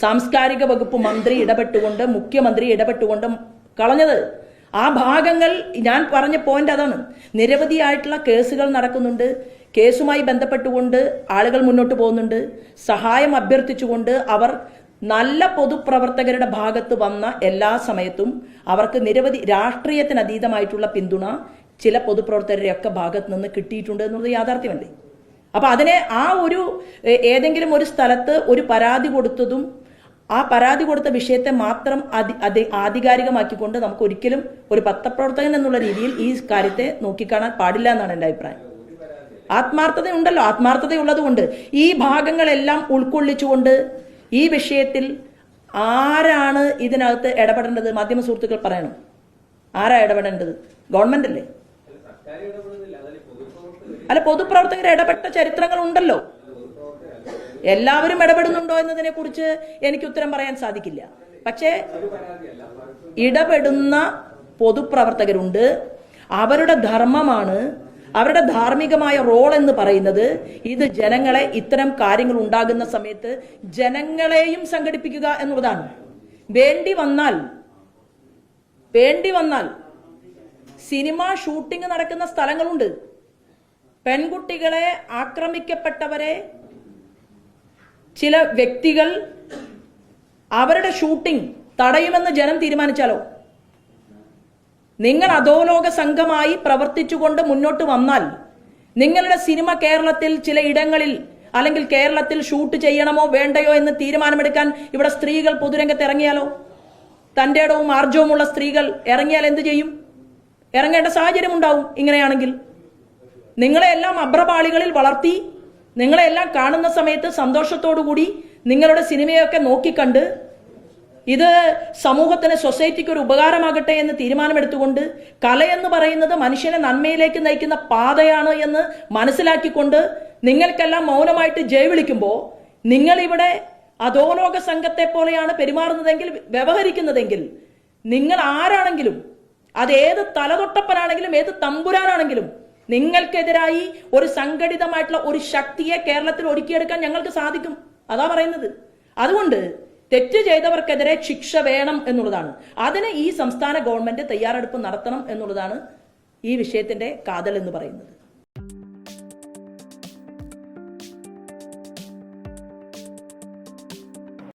സാംസ്കാരിക വകുപ്പ് മന്ത്രി ഇടപെട്ടുകൊണ്ട്, മുഖ്യമന്ത്രി ഇടപെട്ടുകൊണ്ട് കളഞ്ഞത്. ആ ഭാഗങ്ങൾ ഞാൻ പറഞ്ഞ പോയിന്റ് അതാണ്. നിരവധിയായിട്ടുള്ള കേസുകൾ നടക്കുന്നുണ്ട്. കേസുമായി ബന്ധപ്പെട്ടുകൊണ്ട് ആളുകൾ മുന്നോട്ട് പോകുന്നുണ്ട്. സഹായം അഭ്യർത്ഥിച്ചുകൊണ്ട് അവർ നല്ല പൊതുപ്രവർത്തകരുടെ ഭാഗത്ത് വന്ന എല്ലാ സമയത്തും അവർക്ക് നിരവധി രാഷ്ട്രീയത്തിന് അതീതമായിട്ടുള്ള പിന്തുണ ചില പൊതുപ്രവർത്തകരുടെയൊക്കെ ഭാഗത്ത് നിന്ന് കിട്ടിയിട്ടുണ്ട് എന്നുള്ളത് യാഥാർത്ഥ്യമല്ലേ. അപ്പൊ അതിനെ ആ ഒരു ഏതെങ്കിലും ഒരു സ്ഥലത്ത് ഒരു പരാതി കൊടുത്തതും ആ പരാതി കൊടുത്ത വിഷയത്തെ മാത്രം ആധികാരികമാക്കിക്കൊണ്ട് നമുക്ക് ഒരിക്കലും ഒരു പത്രപ്രവർത്തകൻ എന്നുള്ള രീതിയിൽ ഈ കാര്യത്തെ നോക്കിക്കാണാൻ പാടില്ല എന്നാണ് എൻ്റെ അഭിപ്രായം. ആത്മാർത്ഥതയുണ്ടല്ലോ, ആത്മാർത്ഥതയുള്ളത് കൊണ്ട് ഈ ഭാഗങ്ങളെല്ലാം ഉൾക്കൊള്ളിച്ചുകൊണ്ട് ഈ വിഷയത്തിൽ ആരാണ് ഇതിനകത്ത് ഇടപെടേണ്ടത്? മാധ്യമ സുഹൃത്തുക്കൾ പറയണം, ആരാ ഇടപെടേണ്ടത്? ഗവൺമെന്റ് അല്ലേ? അല്ല, പൊതുപ്രവർത്തകർ ഇടപെട്ട ചരിത്രങ്ങൾ ഉണ്ടല്ലോ. എല്ലാവരും ഇടപെടുന്നുണ്ടോ എന്നതിനെ കുറിച്ച് എനിക്ക് ഉത്തരം പറയാൻ സാധിക്കില്ല. പക്ഷേ ഇടപെടുന്ന പൊതുപ്രവർത്തകരുണ്ട്. അവരുടെ ധർമ്മമാണ്, അവരുടെ ധാർമ്മികമായ റോൾ എന്ന് പറയുന്നത് ഇത് ജനങ്ങളെ ഇത്തരം കാര്യങ്ങൾ ഉണ്ടാകുന്ന സമയത്ത് ജനങ്ങളെയും സംഘടിപ്പിക്കുക എന്നുള്ളതാണ്. വേണ്ടി വന്നാൽ സിനിമ ഷൂട്ടിംഗ് നടക്കുന്ന സ്ഥലങ്ങളുണ്ട്. പെൺകുട്ടികളെ ആക്രമിക്കപ്പെട്ടവരെ ചില വ്യക്തികൾ അവരുടെ ഷൂട്ടിംഗ് തടയുമെന്ന് ജനം തീരുമാനിച്ചാലോ? നിങ്ങൾ അധോലോക സംഘമായി പ്രവർത്തിച്ചുകൊണ്ട് മുന്നോട്ട് വന്നാൽ നിങ്ങളുടെ സിനിമ കേരളത്തിൽ ചില ഇടങ്ങളിൽ അല്ലെങ്കിൽ കേരളത്തിൽ ഷൂട്ട് ചെയ്യണമോ വേണ്ടയോ എന്ന് തീരുമാനമെടുക്കാൻ ഇവിടെ സ്ത്രീകൾ പൊതുരംഗത്ത് ഇറങ്ങിയാലോ? തന്റെ ഇടവും ആർജവുമുള്ള സ്ത്രീകൾ ഇറങ്ങിയാൽ എന്ത് ചെയ്യും? ഇറങ്ങേണ്ട സാഹചര്യം ഉണ്ടാവും. ഇങ്ങനെയാണെങ്കിൽ നിങ്ങളെല്ലാം അഭ്രപാളികളിൽ വളർത്തി നിങ്ങളെല്ലാം കാണുന്ന സമയത്ത് സന്തോഷത്തോടുകൂടി നിങ്ങളുടെ സിനിമയൊക്കെ നോക്കിക്കണ്ട് ഇത് സമൂഹത്തിന്, സൊസൈറ്റിക്ക് ഒരു ഉപകാരമാകട്ടെ എന്ന് തീരുമാനമെടുത്തുകൊണ്ട് കലയെന്ന് പറയുന്നത് മനുഷ്യനെ നന്മയിലേക്ക് നയിക്കുന്ന പാതയാണ് എന്ന് മനസ്സിലാക്കിക്കൊണ്ട് നിങ്ങൾക്കെല്ലാം മൗനമായിട്ട് ജയ് വിളിക്കുമ്പോൾ നിങ്ങളിവിടെ അധോലോക സംഘത്തെ പോലെയാണ് പെരുമാറുന്നതെങ്കിൽ, വ്യവഹരിക്കുന്നതെങ്കിൽ, നിങ്ങൾ ആരാണെങ്കിലും, അത് ഏത് തലതൊട്ടപ്പനാണെങ്കിലും ഏത് തമ്പുരാനാണെങ്കിലും നിങ്ങൾക്കെതിരായി ഒരു സംഘടിതമായിട്ടുള്ള ഒരു ശക്തിയെ കേരളത്തിൽ ഒരുക്കിയെടുക്കാൻ ഞങ്ങൾക്ക് സാധിക്കും. അതാ പറയുന്നത്. അതുകൊണ്ട് തെറ്റ് ചെയ്തവർക്കെതിരെ ശിക്ഷ വേണം എന്നുള്ളതാണ്. അതിന് ഈ സംസ്ഥാന ഗവൺമെന്റ് തയ്യാറെടുപ്പ് നടത്തണം എന്നുള്ളതാണ് ഈ വിഷയത്തിന്റെ കാതൽ എന്ന് പറയുന്നത്.